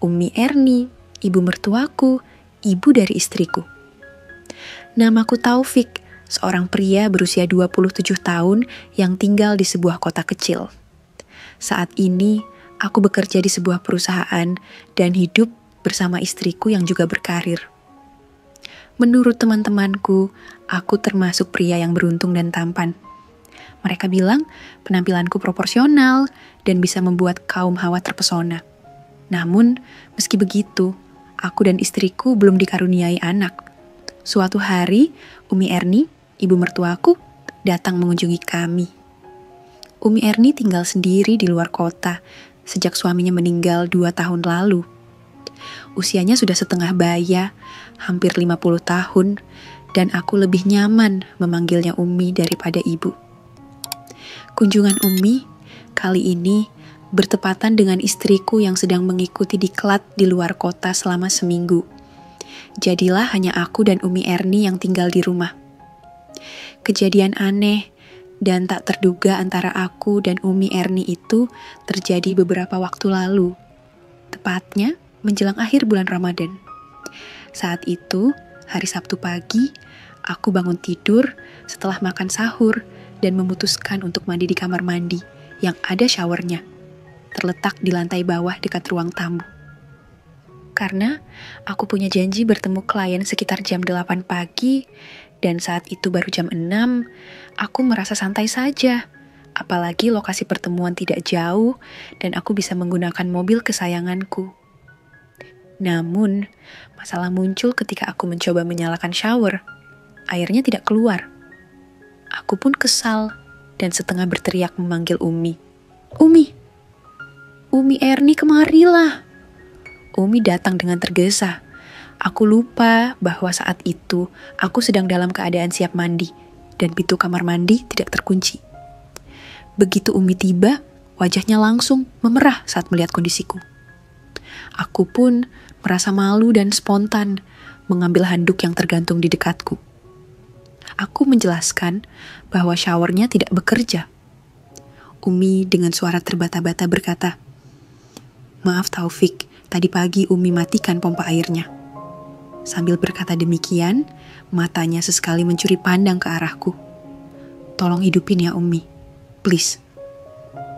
Umi Erni, ibu mertuaku, ibu dari istriku. Namaku Taufik, seorang pria berusia 27 tahun yang tinggal di sebuah kota kecil. Saat ini, aku bekerja di sebuah perusahaan dan hidup bersama istriku yang juga berkarir. Menurut teman-temanku, aku termasuk pria yang beruntung dan tampan. Mereka bilang penampilanku proporsional dan bisa membuat kaum hawa terpesona. Namun, meski begitu, aku dan istriku belum dikaruniai anak. Suatu hari, Umi Erni, ibu mertuaku, datang mengunjungi kami. Umi Erni tinggal sendiri di luar kota sejak suaminya meninggal 2 tahun lalu. Usianya sudah setengah baya, hampir 50 tahun, dan aku lebih nyaman memanggilnya Umi daripada ibu. Kunjungan Umi kali ini bertepatan dengan istriku yang sedang mengikuti diklat di luar kota selama seminggu. Jadilah hanya aku dan Umi Erni yang tinggal di rumah. Kejadian aneh dan tak terduga antara aku dan Umi Erni itu terjadi beberapa waktu lalu, tepatnya menjelang akhir bulan Ramadan. Saat itu, hari Sabtu pagi, aku bangun tidur setelah makan sahur dan memutuskan untuk mandi di kamar mandi yang ada showernya, terletak di lantai bawah dekat ruang tamu. Karena aku punya janji bertemu klien sekitar jam 8 pagi, dan saat itu baru jam 6, aku merasa santai saja. Apalagi lokasi pertemuan tidak jauh, dan aku bisa menggunakan mobil kesayanganku. Namun, masalah muncul ketika aku mencoba menyalakan shower. Airnya tidak keluar. Aku pun kesal dan setengah berteriak memanggil Umi. Umi Erni kemarilah. Umi datang dengan tergesa. Aku lupa bahwa saat itu aku sedang dalam keadaan siap mandi dan pintu kamar mandi tidak terkunci. Begitu Umi tiba, wajahnya langsung memerah saat melihat kondisiku. Aku pun merasa malu dan spontan mengambil handuk yang tergantung di dekatku. Aku menjelaskan bahwa showernya tidak bekerja. Umi dengan suara terbata-bata berkata, "Maaf Taufik, tadi pagi Umi matikan pompa airnya." Sambil berkata demikian, matanya sesekali mencuri pandang ke arahku. "Tolong hidupin ya Umi, please,"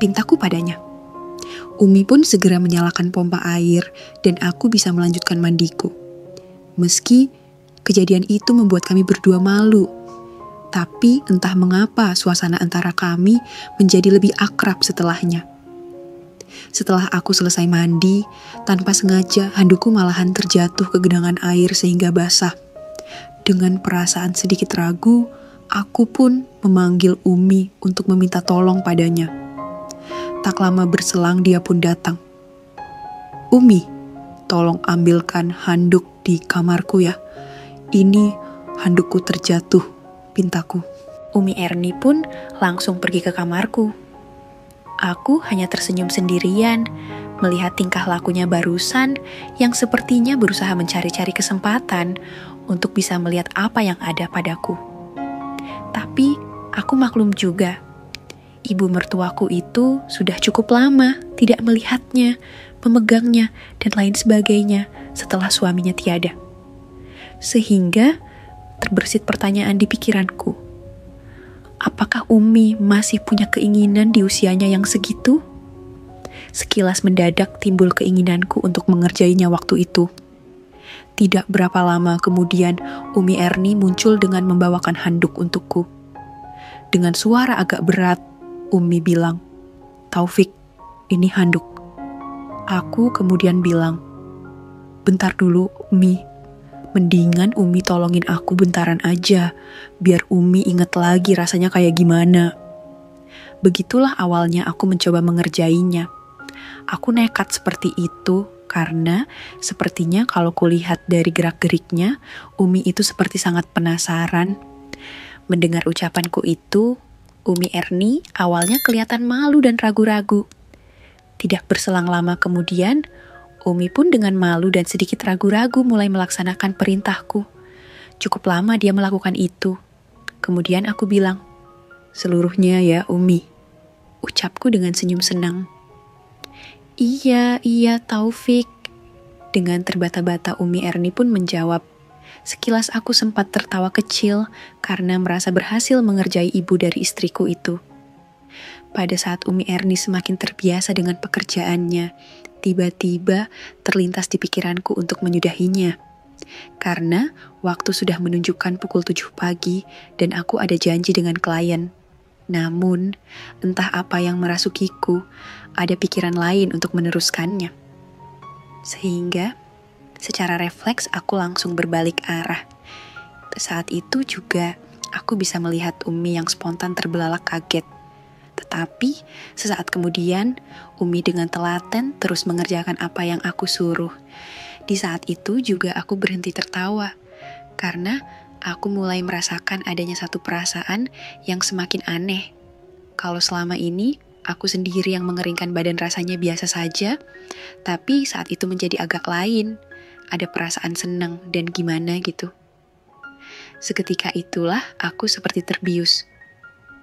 pintaku padanya. Umi pun segera menyalakan pompa air dan aku bisa melanjutkan mandiku. Meski kejadian itu membuat kami berdua malu, tapi entah mengapa suasana antara kami menjadi lebih akrab setelahnya. Setelah aku selesai mandi, tanpa sengaja handukku malahan terjatuh ke genangan air sehingga basah. Dengan perasaan sedikit ragu, aku pun memanggil Umi untuk meminta tolong padanya. Tak lama berselang dia pun datang. "Umi, tolong ambilkan handuk di kamarku ya. Ini handukku terjatuh," pintaku. Umi Erni pun langsung pergi ke kamarku. Aku hanya tersenyum sendirian, melihat tingkah lakunya barusan yang sepertinya berusaha mencari-cari kesempatan untuk bisa melihat apa yang ada padaku. Tapi aku maklum juga, ibu mertuaku itu sudah cukup lama tidak melihatnya, memegangnya, dan lain sebagainya setelah suaminya tiada. Sehingga terbersit pertanyaan di pikiranku. Apakah Umi masih punya keinginan di usianya yang segitu? Sekilas mendadak timbul keinginanku untuk mengerjainya waktu itu. Tidak berapa lama kemudian, Umi Erni muncul dengan membawakan handuk untukku. Dengan suara agak berat, Umi bilang, "Taufik, ini handuk." Aku kemudian bilang, "Bentar dulu, Umi. Mendingan Umi tolongin aku bentaran aja, biar Umi inget lagi rasanya kayak gimana." Begitulah awalnya aku mencoba mengerjainya. Aku nekat seperti itu karena sepertinya kalau kulihat dari gerak-geriknya, Umi itu seperti sangat penasaran. Mendengar ucapanku itu, Umi Erni awalnya kelihatan malu dan ragu-ragu. Tidak berselang lama kemudian, Umi pun dengan malu dan sedikit ragu-ragu mulai melaksanakan perintahku. Cukup lama dia melakukan itu. Kemudian aku bilang, "Seluruhnya ya Umi," ucapku dengan senyum senang. Iya Taufik," Dengan terbata-bata Umi Erni pun menjawab. Sekilas aku sempat tertawa kecil karena merasa berhasil mengerjai ibu dari istriku itu. Pada saat Umi Erni semakin terbiasa dengan pekerjaannya, tiba-tiba terlintas di pikiranku untuk menyudahinya. Karena waktu sudah menunjukkan pukul 7 pagi dan aku ada janji dengan klien. Namun, entah apa yang merasukiku, ada pikiran lain untuk meneruskannya. Sehingga, secara refleks aku langsung berbalik arah. Saat itu juga, aku bisa melihat Umi yang spontan terbelalak kaget. Tetapi, sesaat kemudian, Umi dengan telaten terus mengerjakan apa yang aku suruh. Di saat itu juga aku berhenti tertawa, karena aku mulai merasakan adanya satu perasaan yang semakin aneh. Kalau selama ini, aku sendiri yang mengeringkan badan rasanya biasa saja, tapi saat itu menjadi agak lain. Ada perasaan senang dan gimana gitu. Seketika itulah aku seperti terbius.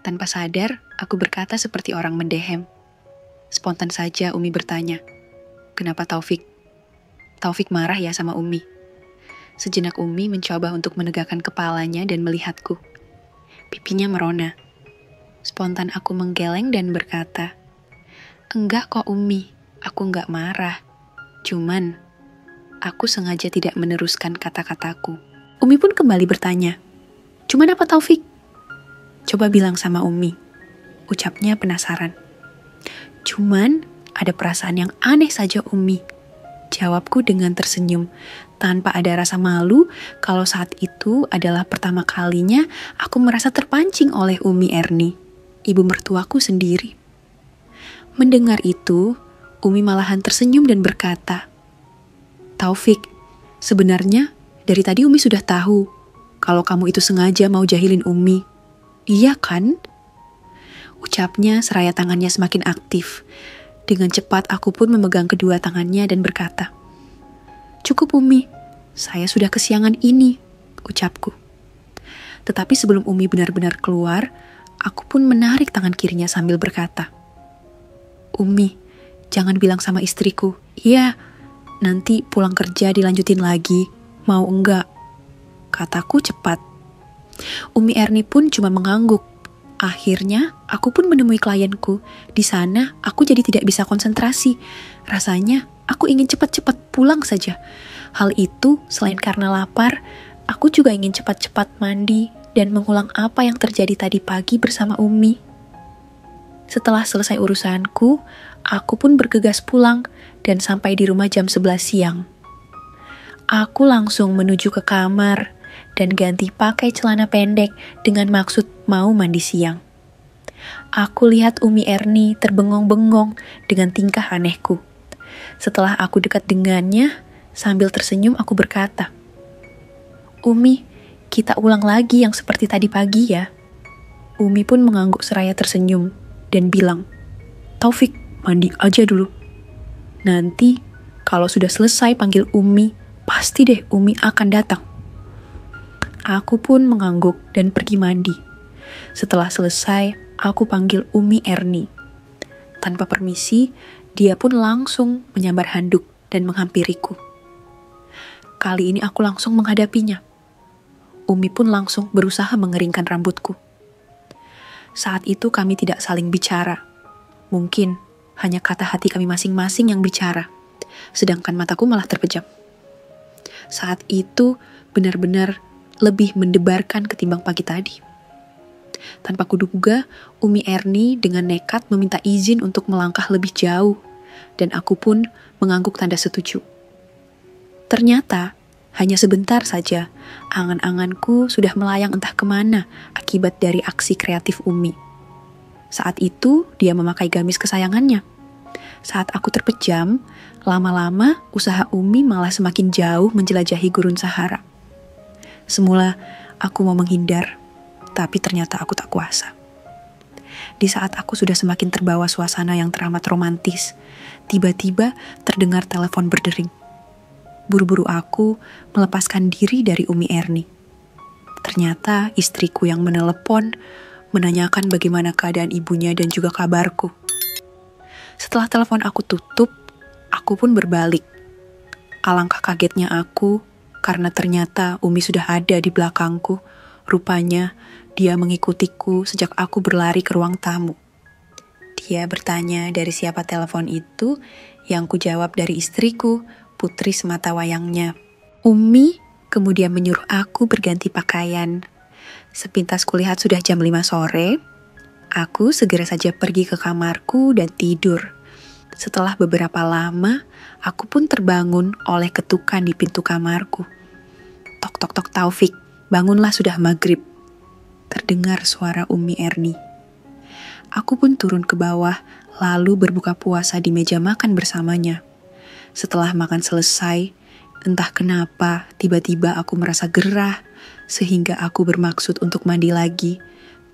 Tanpa sadar, aku berkata seperti orang mendehem. Spontan saja Umi bertanya, "Kenapa Taufik?" Taufik marah ya sama Umi. Sejenak Umi mencoba untuk menegakkan kepalanya dan melihatku. Pipinya merona. Spontan aku menggeleng dan berkata, "Enggak kok Umi, aku enggak marah. Cuman, aku sengaja tidak meneruskan kata-kataku." Umi pun kembali bertanya, "Cuman apa Taufik?" "Coba bilang sama Umi," ucapnya penasaran. "Cuman, ada perasaan yang aneh saja Umi," jawabku dengan tersenyum, tanpa ada rasa malu kalau saat itu adalah pertama kalinya aku merasa terpancing oleh Umi Erni, ibu mertuaku sendiri. Mendengar itu, Umi malahan tersenyum dan berkata, "Taufik, sebenarnya dari tadi Umi sudah tahu kalau kamu itu sengaja mau jahilin Umi. Iya kan?" Ucapnya seraya tangannya semakin aktif. Dengan cepat aku pun memegang kedua tangannya dan berkata, "Cukup Umi, saya sudah kesiangan ini," ucapku. Tetapi sebelum Umi benar-benar keluar, aku pun menarik tangan kirinya sambil berkata, "Umi, jangan bilang sama istriku, iya, nanti pulang kerja dilanjutin lagi, mau enggak?" Kataku cepat. Umi Erni pun cuma mengangguk. Akhirnya, aku pun menemui klienku. Di sana, aku jadi tidak bisa konsentrasi. Rasanya, aku ingin cepat-cepat pulang saja. Hal itu, selain karena lapar, aku juga ingin cepat-cepat mandi dan mengulang apa yang terjadi tadi pagi bersama Umi. Setelah selesai urusanku, aku pun bergegas pulang dan sampai di rumah jam 11 siang. Aku langsung menuju ke kamar dan ganti pakai celana pendek dengan maksud mau mandi siang. Aku lihat Umi Erni terbengong-bengong dengan tingkah anehku. Setelah aku dekat dengannya, sambil tersenyum aku berkata, "Umi, kita ulang lagi yang seperti tadi pagi ya." Umi pun mengangguk seraya tersenyum dan bilang, "Taufik, mandi aja dulu. Nanti kalau sudah selesai panggil Umi, pasti deh Umi akan datang." Aku pun mengangguk dan pergi mandi. Setelah selesai, aku panggil Umi Erni. Tanpa permisi, dia pun langsung menyambar handuk dan menghampiriku. Kali ini aku langsung menghadapinya. Umi pun langsung berusaha mengeringkan rambutku. Saat itu kami tidak saling bicara. Mungkin hanya kata hati kami masing-masing yang bicara, sedangkan mataku malah terpejam. Saat itu benar-benar lebih mendebarkan ketimbang pagi tadi. Tanpa kuduga, Umi Erni dengan nekat meminta izin untuk melangkah lebih jauh, dan aku pun mengangguk tanda setuju. Ternyata, hanya sebentar saja, angan-anganku sudah melayang entah kemana akibat dari aksi kreatif Umi. Saat itu, dia memakai gamis kesayangannya. Saat aku terpejam, lama-lama usaha Umi malah semakin jauh menjelajahi gurun Sahara. Semula, aku mau menghindar, tapi ternyata aku tak kuasa. Di saat aku sudah semakin terbawa suasana yang teramat romantis, tiba-tiba terdengar telepon berdering. Buru-buru aku melepaskan diri dari Umi Erni. Ternyata istriku yang menelepon menanyakan bagaimana keadaan ibunya dan juga kabarku. Setelah telepon aku tutup, aku pun berbalik. Alangkah kagetnya aku karena ternyata Umi sudah ada di belakangku. Rupanya dia mengikutiku sejak aku berlari ke ruang tamu. Dia bertanya dari siapa telepon itu, yang kujawab dari istriku, putri sematawayangnya. Umi kemudian menyuruh aku berganti pakaian. Sepintas kulihat sudah jam 5 sore, aku segera saja pergi ke kamarku dan tidur. Setelah beberapa lama, aku pun terbangun oleh ketukan di pintu kamarku. Tok tok tok Taufik, bangunlah sudah maghrib. Terdengar suara Umi Erni. Aku pun turun ke bawah, lalu berbuka puasa di meja makan bersamanya. Setelah makan selesai, entah kenapa tiba-tiba aku merasa gerah, sehingga aku bermaksud untuk mandi lagi,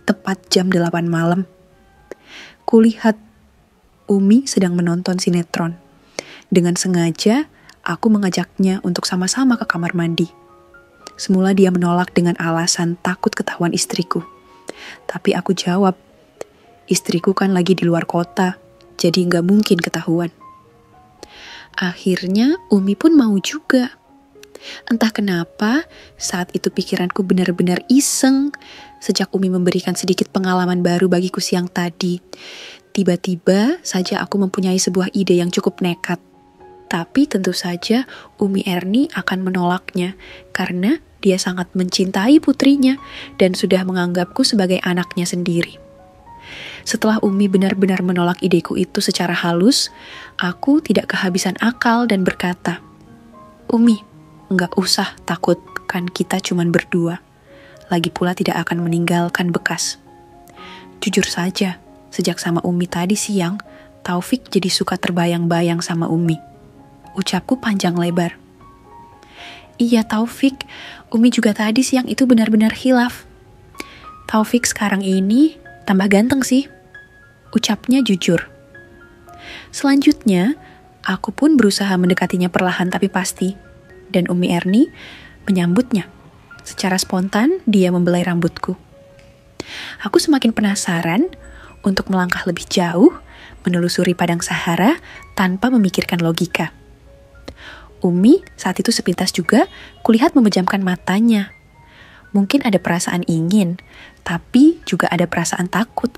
tepat jam 8 malam. Kulihat Umi sedang menonton sinetron. Dengan sengaja, aku mengajaknya untuk sama-sama ke kamar mandi. Semula dia menolak dengan alasan takut ketahuan istriku. Tapi aku jawab, istriku kan lagi di luar kota, jadi nggak mungkin ketahuan. Akhirnya Umi pun mau juga. Entah kenapa, saat itu pikiranku benar-benar iseng. Sejak Umi memberikan sedikit pengalaman baru bagiku siang tadi, tiba-tiba saja aku mempunyai sebuah ide yang cukup nekat. Tapi tentu saja Umi Erni akan menolaknya karena dia sangat mencintai putrinya dan sudah menganggapku sebagai anaknya sendiri. Setelah Umi benar-benar menolak ideku itu secara halus, aku tidak kehabisan akal dan berkata, Umi, nggak usah takut, kan kita cuman berdua. Lagi pula tidak akan meninggalkan bekas. Jujur saja, sejak sama Umi tadi siang, Taufik jadi suka terbayang-bayang sama Umi. Ucapku panjang lebar. Iya Taufik, Umi juga tadi siang itu benar-benar khilaf. Taufik sekarang ini tambah ganteng sih. Ucapnya jujur. Selanjutnya, aku pun berusaha mendekatinya perlahan tapi pasti. Dan Umi Erni menyambutnya. Secara spontan, dia membelai rambutku. Aku semakin penasaran untuk melangkah lebih jauh, menelusuri padang Sahara tanpa memikirkan logika. Umi saat itu sepintas juga kulihat memejamkan matanya. Mungkin ada perasaan ingin, tapi juga ada perasaan takut.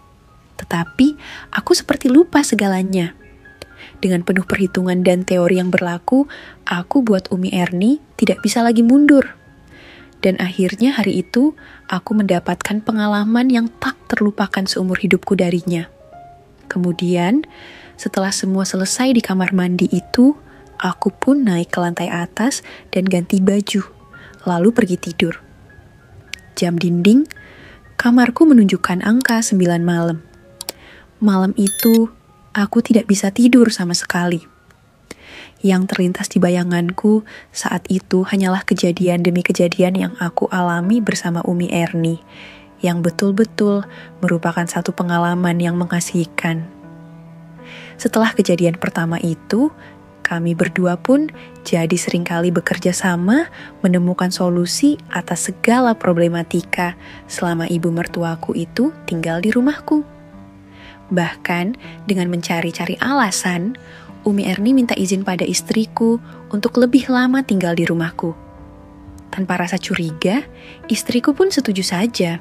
Tetapi aku seperti lupa segalanya. Dengan penuh perhitungan dan teori yang berlaku, aku buat Umi Erni tidak bisa lagi mundur. Dan akhirnya hari itu, aku mendapatkan pengalaman yang tak terlupakan seumur hidupku darinya. Kemudian, setelah semua selesai di kamar mandi itu, aku pun naik ke lantai atas dan ganti baju, lalu pergi tidur. Jam dinding, kamarku menunjukkan angka 9 malam. Malam itu, aku tidak bisa tidur sama sekali. Yang terlintas di bayanganku saat itu hanyalah kejadian demi kejadian yang aku alami bersama Umi Erni, yang betul-betul merupakan satu pengalaman yang mengasihkan. Setelah kejadian pertama itu, kami berdua pun jadi seringkali bekerja sama menemukan solusi atas segala problematika selama ibu mertuaku itu tinggal di rumahku. Bahkan dengan mencari-cari alasan, Umi Erni minta izin pada istriku untuk lebih lama tinggal di rumahku. Tanpa rasa curiga, istriku pun setuju saja.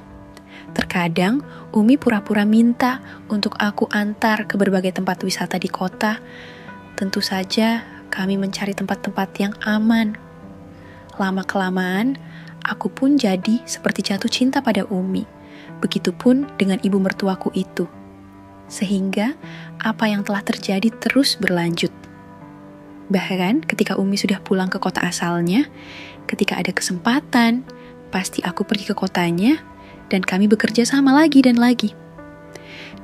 Terkadang, Umi pura-pura minta untuk aku antar ke berbagai tempat wisata di kota. Tentu saja, kami mencari tempat-tempat yang aman. Lama-kelamaan, aku pun jadi seperti jatuh cinta pada Umi. Begitupun dengan ibu mertuaku itu. Sehingga apa yang telah terjadi terus berlanjut. Bahkan ketika Umi sudah pulang ke kota asalnya, ketika ada kesempatan, pasti aku pergi ke kotanya dan kami bekerja sama lagi dan lagi.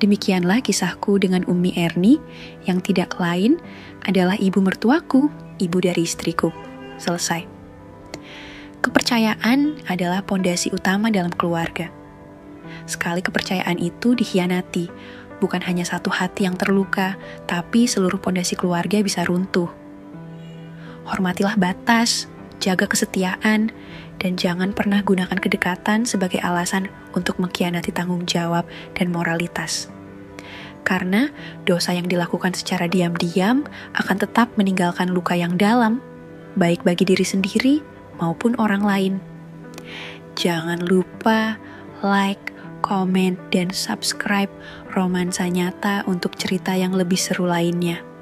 Demikianlah kisahku dengan Umi Erni yang tidak lain adalah ibu mertuaku, ibu dari istriku. Selesai. Kepercayaan adalah pondasi utama dalam keluarga. Sekali kepercayaan itu dikhianati, bukan hanya satu hati yang terluka, tapi seluruh pondasi keluarga bisa runtuh. Hormatilah batas, jaga kesetiaan, dan jangan pernah gunakan kedekatan sebagai alasan untuk mengkhianati tanggung jawab dan moralitas. Karena dosa yang dilakukan secara diam-diam akan tetap meninggalkan luka yang dalam. baik bagi diri sendiri maupun orang lain. Jangan lupa like, komen, dan subscribe Romansa Nyata untuk cerita yang lebih seru lainnya.